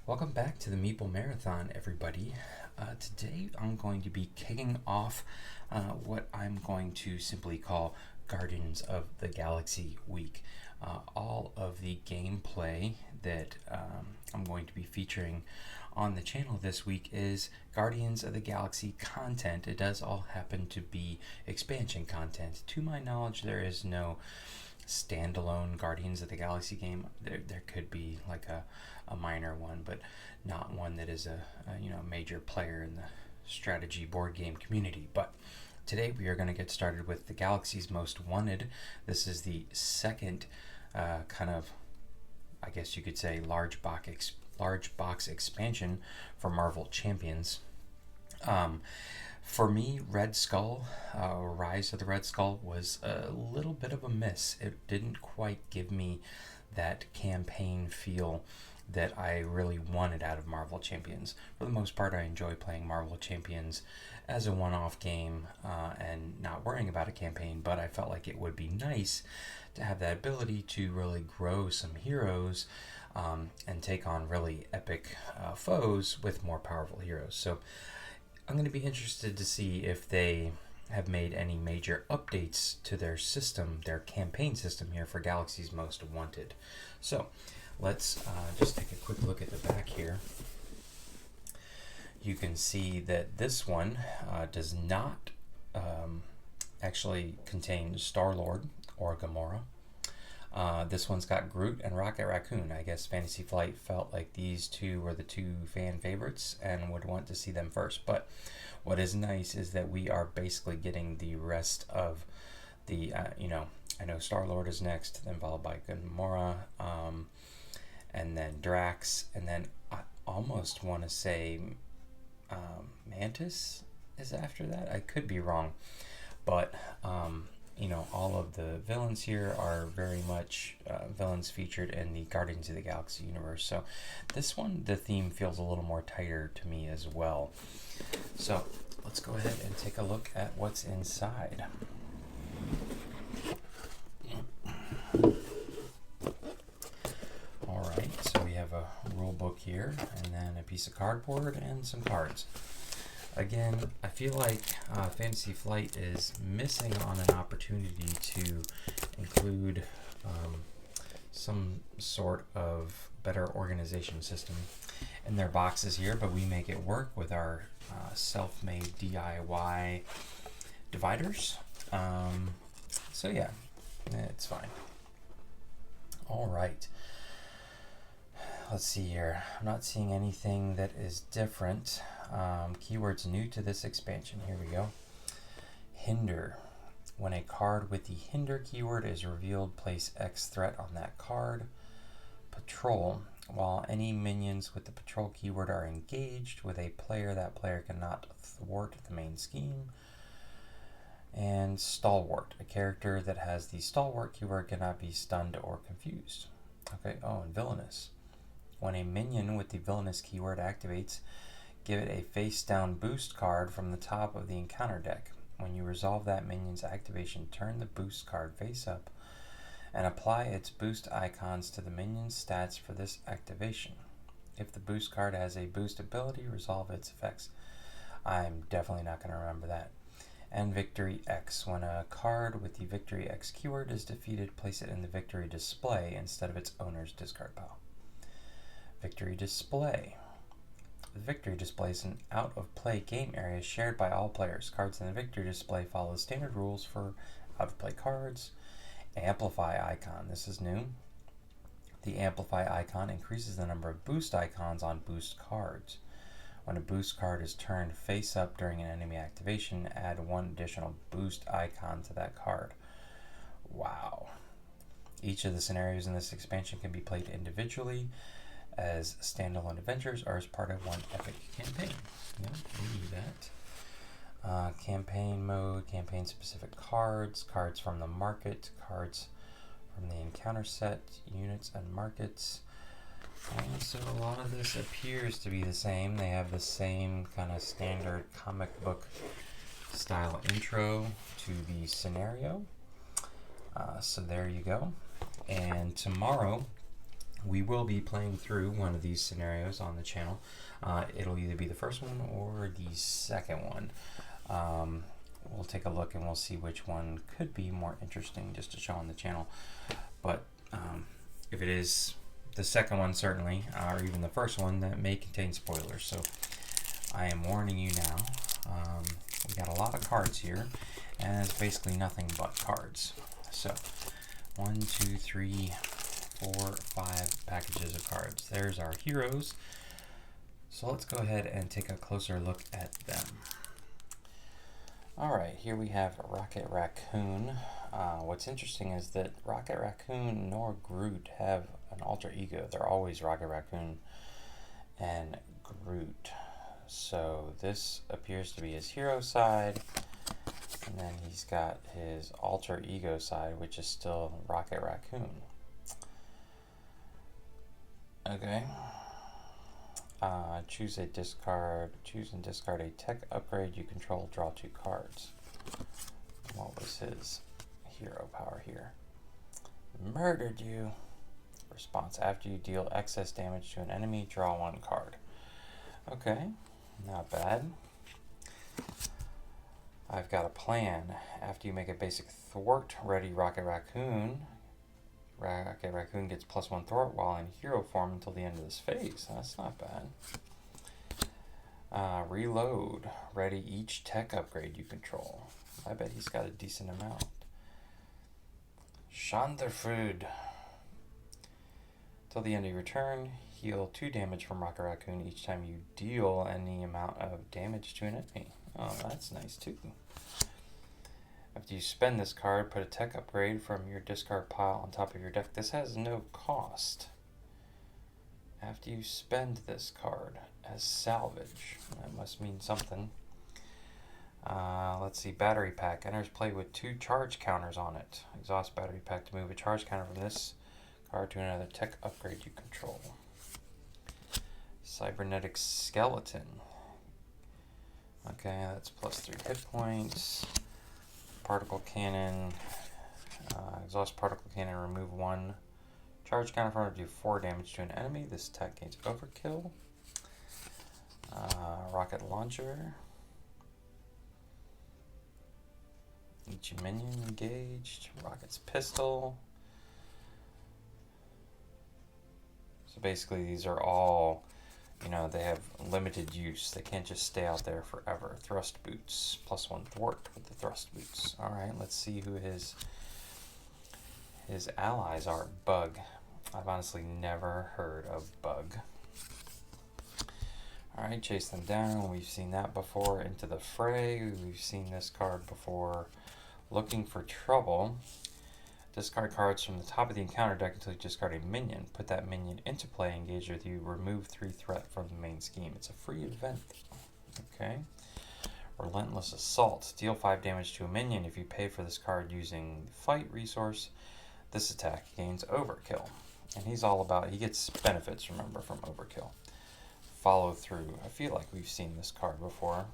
Welcome back to the Meeple Marathon, everybody. Today I'm going to be kicking off what I'm going to simply call Guardians of the Galaxy Week. All of the gameplay that I'm going to be featuring on the channel this week is Guardians of the Galaxy content. It does all happen to be expansion content. To my knowledge, there is no standalone Guardians of the Galaxy game. There could be like a minor one, but not one that is a major player in the strategy board game community. But today we are going to get started with the Galaxy's Most Wanted. This is the second kind of, I guess you could say, large box expansion for Marvel Champions. For me, Red Skull, Rise of the Red Skull, was a little bit of a miss. It didn't quite give me that campaign feel that I really wanted out of Marvel Champions. For the most part, I enjoy playing Marvel Champions as a one-off game and not worrying about a campaign, but I felt like it would be nice to have that ability to really grow some heroes and take on really epic foes with more powerful heroes. So I'm going to be interested to see if they have made any major updates to their system, their campaign system here for Galaxy's Most Wanted. So let's just take a quick look at the back here. You can see that this one does not actually contain Star-Lord or Gamora. This one's got Groot and Rocket Racoon. I guess Fantasy Flight felt like these two were the two fan favorites and would want to see them first. But what is nice is that we are basically getting the rest of the, I know Star-Lord is next, then followed by Gamora, and then Drax, and then I almost want to say Mantis is after that. I could be wrong, but all of the villains here are very much villains featured in the Guardians of the Galaxy universe. So this one, the theme feels a little more tighter to me as well. So let's go ahead and take a look at what's inside. Alright, so we have a rule book here, and then a piece of cardboard and some cards. Again, I feel like Fantasy Flight is missing on an opportunity to include some sort of better organization system in their boxes here, but we make it work with our self-made DIY dividers. So yeah, it's fine. All right. Let's see here. I'm not seeing anything that is different. Keywords new to this expansion. Here we go. Hinder. When a card with the Hinder keyword is revealed, place X threat on that card. Patrol. While any minions with the Patrol keyword are engaged with a player, that player cannot thwart the main scheme. And Stalwart. A character that has the Stalwart keyword cannot be stunned or confused. Okay, and Villainous. When a minion with the Villainous keyword activates, give it a face-down boost card from the top of the encounter deck. When you resolve that minion's activation, turn the boost card face up and apply its boost icons to the minion's stats for this activation. If the boost card has a boost ability, resolve its effects. I'm definitely not going to remember that. And Victory X. When a card with the Victory X keyword is defeated, place it in the Victory display instead of its owner's discard pile. Victory Display. The Victory Display is an out-of-play game area shared by all players. Cards in the Victory Display follow the standard rules for out-of-play cards. Amplify icon. This is new. The Amplify icon increases the number of boost icons on boost cards. When a boost card is turned face up during an enemy activation, add one additional boost icon to that card. Wow. Each of the scenarios in this expansion can be played individually, as standalone adventures, or as part of one epic campaign. Yeah, we do that. Campaign mode, campaign specific cards, cards from the market, cards from the encounter set, units and markets. And so a lot of this appears to be the same. They have the same kind of standard comic book style intro to the scenario. So there you go. And tomorrow We will be playing through one of these scenarios on the channel. It'll either be the first one or the second one. We'll take a look and we'll see which one could be more interesting just to show on the channel. But if it is the second one, certainly, or even the first one, that may contain spoilers. So I am warning you now. We got a lot of cards here, and it's basically nothing but cards. So 1, 2, 3, 4, 5 packages of cards. There's our heroes. So let's go ahead and take a closer look at them. Alright, here we have Rocket Racoon. What's interesting is that Rocket Racoon nor Groot have an alter ego. They're always Rocket Racoon and Groot. So this appears to be his hero side, and then he's got his alter ego side, which is still Rocket Racoon. Okay. Choose and discard a tech upgrade you control, draw 2 cards. What was his hero power here? Murdered you. Response: after you deal excess damage to an enemy, draw 1 card. Okay, not bad. I've got a plan. After you make a basic thwart ready Rocket Racoon, Rocket Racoon gets +1 thwart while in hero form until the end of this phase. That's not bad. Reload. Ready each tech upgrade you control. I bet he's got a decent amount. Chanderfood. Till the end of your turn, heal 2 damage from Rocket Racoon each time you deal any amount of damage to an enemy. Oh, that's nice too. After you spend this card, put a tech upgrade from your discard pile on top of your deck. This has no cost. After you spend this card as salvage. That must mean something. Let's see. Battery pack. Enters play with 2 charge counters on it. Exhaust battery pack to move a charge counter from this card to another tech upgrade you control. Cybernetic skeleton. Okay, that's +3 hit points. Particle cannon. Exhaust particle cannon. Remove 1 charge counter from it to do 4 damage to an enemy. This attack gains overkill. Rocket launcher. Each minion engaged. Rocket's pistol. So basically these are all, you know, they have limited use. They can't just stay out there forever. Thrust boots. +1 thwart with the thrust boots. Alright, let's see who his allies are. Bug. I've honestly never heard of Bug. Alright, chase them down. We've seen that before. Into the fray. We've seen this card before. Looking for trouble. Discard cards from the top of the encounter deck until you discard a minion. Put that minion into play, engage with you, remove 3 threat from the main scheme. It's a free event. Okay. Relentless Assault. Deal 5 damage to a minion if you pay for this card using the fight resource. This attack gains overkill. And he's all about, he gets benefits, remember, from overkill. Follow through. I feel like we've seen this card before.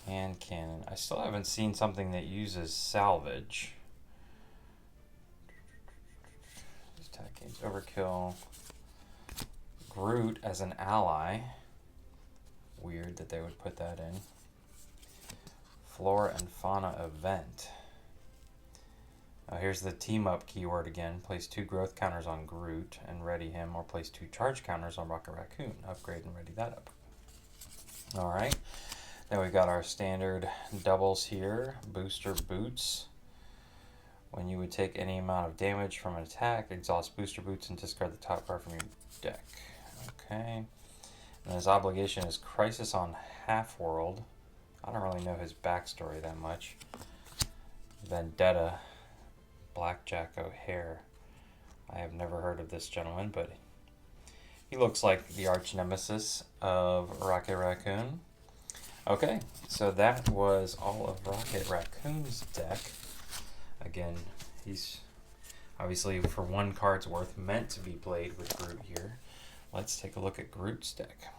Hand cannon. I still haven't seen something that uses salvage. This attack gains overkill. Groot as an ally. Weird that they would put that in. Flora and fauna event. Oh, here's the team up keyword again. Place 2 growth counters on Groot and ready him, or place 2 charge counters on Rocket Racoon. Upgrade and ready that up. Alright. Then we've got our standard doubles here. Booster boots. When you would take any amount of damage from an attack, exhaust booster boots and discard the top card from your deck. Okay. And his obligation is Crisis on Half-World. I don't really know his backstory that much. Vendetta. Blackjack O'Hare. I have never heard of this gentleman, but he looks like the arch nemesis of Rocket Racoon. Okay, so that was all of Rocket Racoon's deck. Again, he's obviously for 1 card's worth meant to be played with Groot here. Let's take a look at Groot's deck.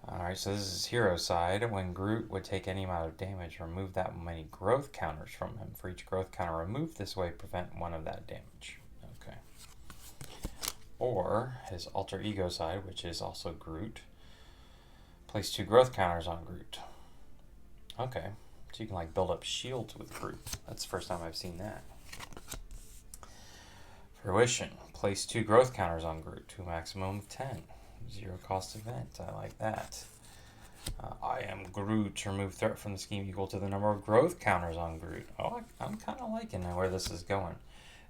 Alright, so this is hero side. When Groot would take any amount of damage, remove that many growth counters from him. For each growth counter removed this way, prevent one of that damage. Okay. Or his alter ego side, which is also Groot. Place 2 growth counters on Groot. Okay. So you can like build up shields with Groot. That's the first time I've seen that. Fruition. Place 2 growth counters on Groot to a maximum of 10. 0 cost event. I like that. I am Groot. Remove threat from the scheme equal to the number of growth counters on Groot. Oh, I'm kind of liking where this is going.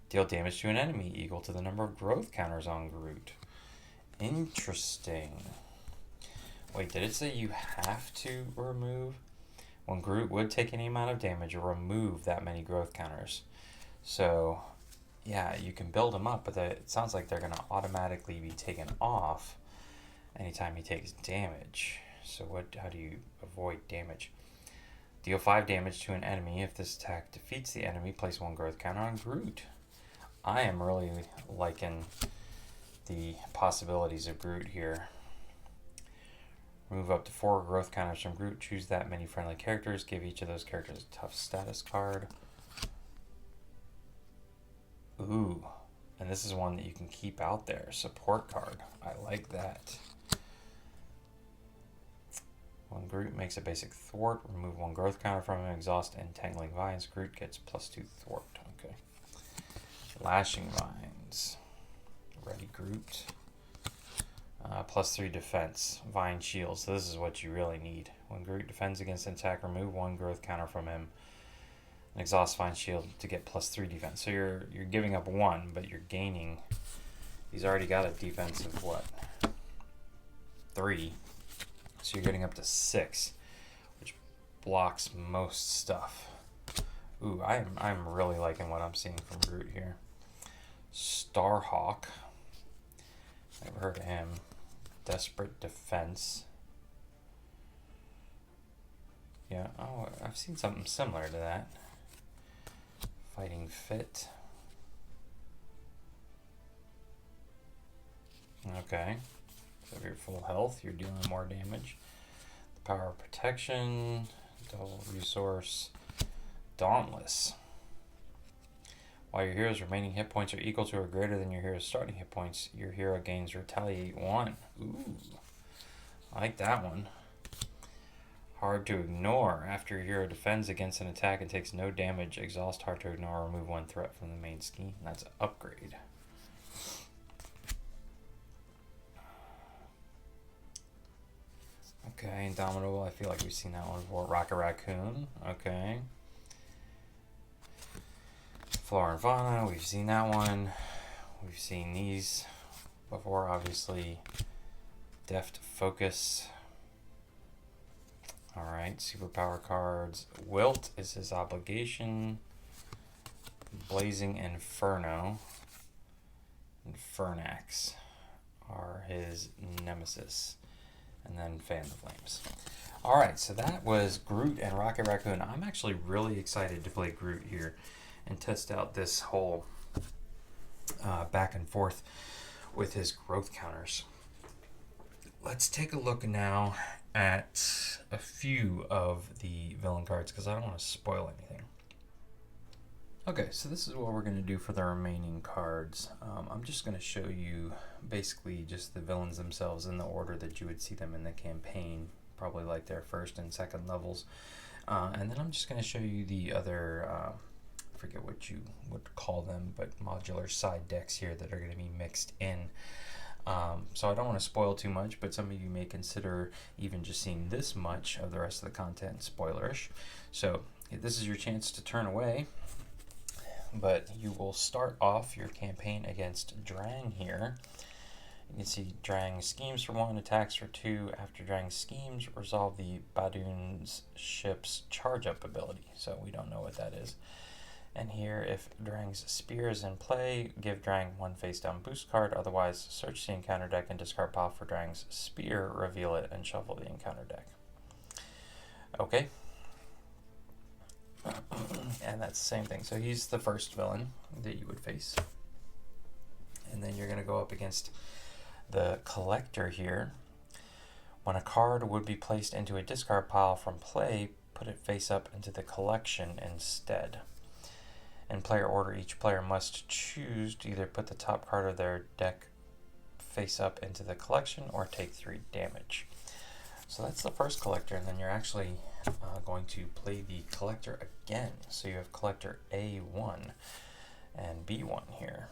Deal damage to an enemy equal to the number of growth counters on Groot. Interesting. Wait, did it say you have to remove? When Groot would take any amount of damage, remove that many growth counters. So, yeah, you can build them up, but it sounds like they're going to automatically be taken off anytime he takes damage. So how do you avoid damage? Deal 5 damage to an enemy. If this attack defeats the enemy, place 1 growth counter on Groot. I am really liking the possibilities of Groot here. Remove up to 4 growth counters from Groot. Choose that many friendly characters. Give each of those characters a tough status card. Ooh, and this is one that you can keep out there. Support card. I like that. When Groot makes a basic thwart, remove 1 growth counter from him. Exhaust Entangling Vines. Groot gets +2 thwart. Okay. Lashing Vines. Ready Groot. +3 defense. Vine shield. So this is what you really need. When Groot defends against an attack, remove 1 growth counter from him. And exhaust Vine shield to get +3 defense. So you're giving up 1, but you're gaining. He's already got a defense of what? 3. So you're getting up to 6, which blocks most stuff. Ooh, I'm really liking what I'm seeing from Groot here. Starhawk. Never heard of him. Desperate Defense. Yeah, oh, I've seen something similar to that. Fighting Fit. Okay. So if you're full health, you're dealing more damage. The Power of Protection. Double Resource. Dauntless. While your hero's remaining hit points are equal to or greater than your hero's starting hit points, your hero gains Retaliate 1. Ooh, I like that one. Hard to Ignore. After your hero defends against an attack and takes no damage, exhaust Hard to Ignore, remove 1 threat from the main scheme. That's an upgrade. Okay, Indomitable. I feel like we've seen that one before. Rocket Racoon. Okay. Flora and Fauna, we've seen that one. We've seen these before, obviously. Deft Focus. Alright, superpower cards. Wilt is his obligation. Blazing Inferno and Fernax are his nemesis. And then Fan the Flames. Alright, so that was Groot and Rocket Racoon. I'm actually really excited to play Groot here and test out this whole back and forth with his growth counters. Let's take a look now at a few of the villain cards because I don't want to spoil anything. Okay, so this is what we're going to do for the remaining cards. I'm just going to show you basically just the villains themselves in the order that you would see them in the campaign, probably like their first and second levels. And then I'm just going to show you the other forget what you would call them, but modular side decks here that are going to be mixed in. So I don't want to spoil too much, but some of you may consider even just seeing this much of the rest of the content spoilerish. So this is your chance to turn away, but you will start off your campaign against Drang here. You can see Drang schemes for 1, attacks for 2. After Drang schemes, resolve the Badoon's ship's charge-up ability. So we don't know what that is. And here, if Drang's spear is in play, give Drang 1 face-down boost card. Otherwise, search the encounter deck and discard pile for Drang's spear, reveal it, and shuffle the encounter deck. Okay. And that's the same thing. So he's the first villain that you would face. And then you're going to go up against the Collector here. When a card would be placed into a discard pile from play, put it face up into the collection instead. In player order, each player must choose to either put the top card of their deck face up into the collection or take 3 damage. So that's the first collector, and then you're actually going to play the collector again. So you have collector A1 and B1 here.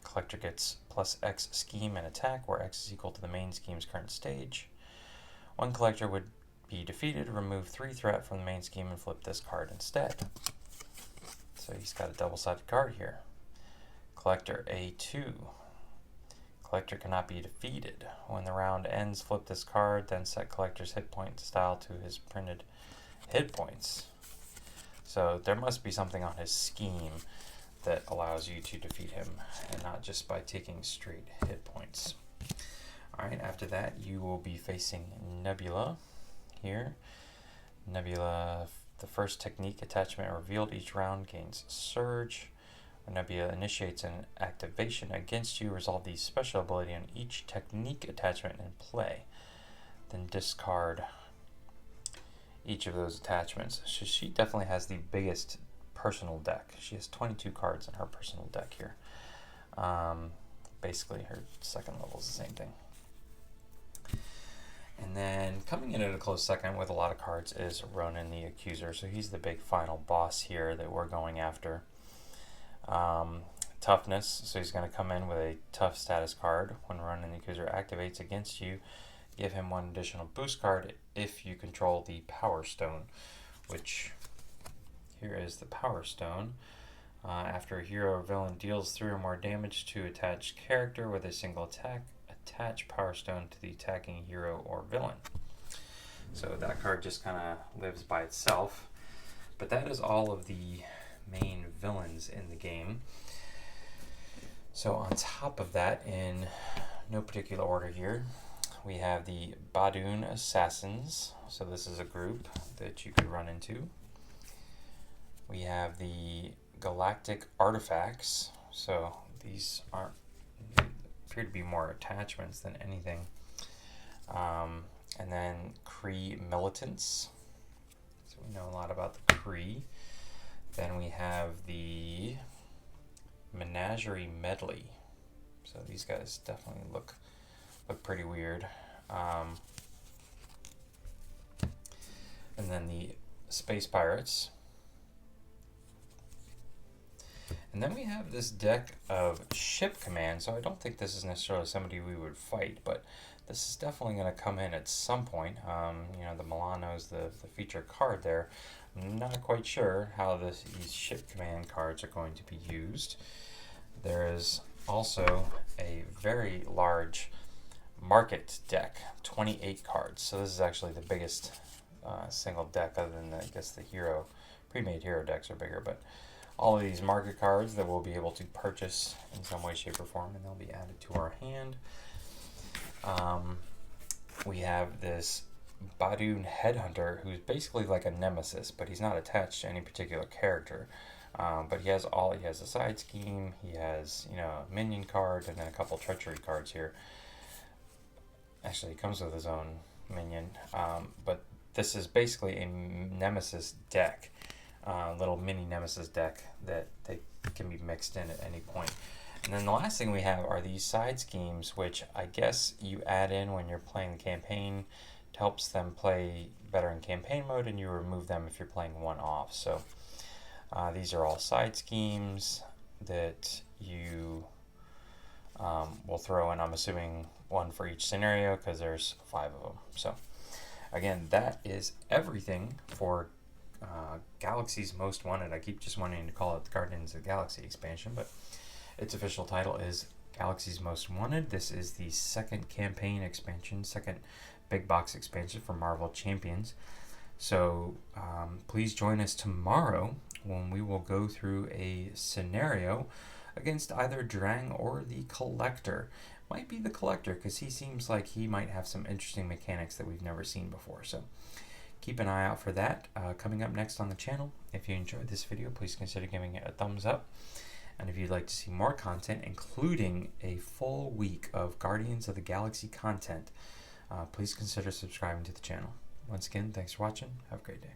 Collector gets plus X scheme and attack, where X is equal to the main scheme's current stage. One collector would be defeated, remove 3 threat from the main scheme, and flip this card instead. So he's got a double-sided card here. Collector A2. Collector cannot be defeated. When the round ends, flip this card, then set collector's hit point style to his printed hit points. So there must be something on his scheme that allows you to defeat him, and not just by taking straight hit points. Alright, after that you will be facing Nebula here. Nebula, the first technique attachment revealed each round gains Surge. When Nebula initiates an activation against you, resolve the special ability on each technique attachment in play. Then discard each of those attachments. So she definitely has the biggest personal deck. She has 22 cards in her personal deck here. Basically her second level is the same thing. And then coming in at a close second with a lot of cards is Ronan the Accuser. So he's the big final boss here that we're going after. Toughness, so he's going to come in with a tough status card. When Ronan the Accuser activates against you, give him 1 additional boost card if you control the Power Stone, which here is the Power Stone. After a hero or villain deals 3 or more damage to attached character with a single attack, attach Power Stone to the attacking hero or villain. So that card just kind of lives by itself. But that is all of the main villains in the game. So on top of that, in no particular order here, we have the Badoon Assassins. So this is a group that you could run into. We have the Galactic Artifacts. So these appear to be more attachments than anything. And then Kree Militants. So we know a lot about the Kree. Then we have the Menagerie Medley. So these guys definitely look pretty weird. And then the Space Pirates. And then we have this deck of Ship Command. So I don't think this is necessarily somebody we would fight, but this is definitely going to come in at some point. You know, the Milano's the featured card there. I'm not quite sure how these Ship Command cards are going to be used. There is also a very large Market deck, 28 cards. So this is actually the biggest single deck, other than I guess the hero, pre-made hero decks are bigger, but all of these Market cards that we'll be able to purchase in some way, shape, or form, and they'll be added to our hand. We have this Badoon Headhunter, who's basically like a nemesis, but he's not attached to any particular character. But he has a side scheme, he has, you know, a minion card, and then a couple treachery cards here. Actually, he comes with his own minion, but this is basically a nemesis deck, little mini nemesis deck that they can be mixed in at any point. And then the last thing we have are these side schemes, which I guess you add in when you're playing the campaign. It helps them play better in campaign mode, and you remove them if you're playing one off. So these are all side schemes that you will throw in. I'm assuming one for each scenario because there's 5 of them. So again, that is everything for Galaxy's Most Wanted. I keep just wanting to call it the Guardians of the Galaxy expansion, but its official title is Galaxy's Most Wanted. This is the second campaign expansion, second big box expansion for Marvel Champions. So please join us tomorrow when we will go through a scenario against either Drang or the Collector. Might be the Collector, because he seems like he might have some interesting mechanics that we've never seen before. So keep an eye out for that coming up next on the channel. If you enjoyed this video, please consider giving it a thumbs up. And if you'd like to see more content, including a full week of Guardians of the Galaxy content, please consider subscribing to the channel. Once again, thanks for watching. Have a great day.